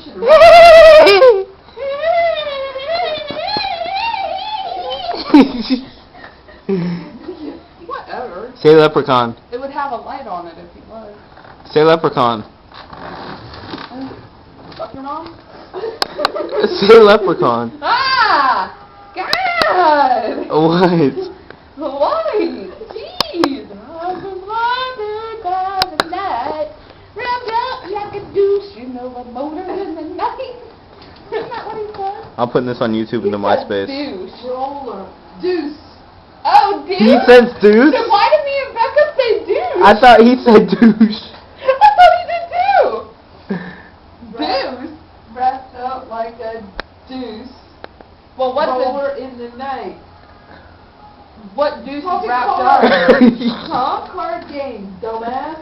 should Whatever. Say leprechaun. It would have a light on it if he was. Say leprechaun. Fuck your mom? Say leprechaun. Ah! God! What? Why? Jeez! I've been blinded by the night. Wrapped up like a douche, you know, a motor in the night. Isn't that what he said? I'm putting this on YouTube into MySpace. Douche. Roller. Deuce. Oh, douche? He says deuce? Then why did me and Becca say douche? I thought he said douche. I thought he did too! Douche? Wrapped up like a deuce. Well, what's Roller in the night. what deuce is Fucking wrapped card. up? Huh? Card game, dumbass.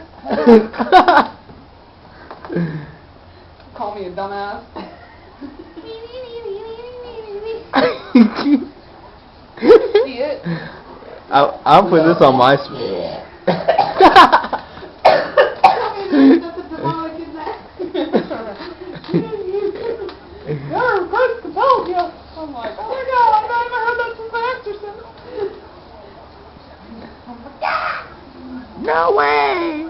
Call me a dumbass. See it? I'll put this on MySpace. I'm like, oh my god, I've never heard that since The Exorcist. No way!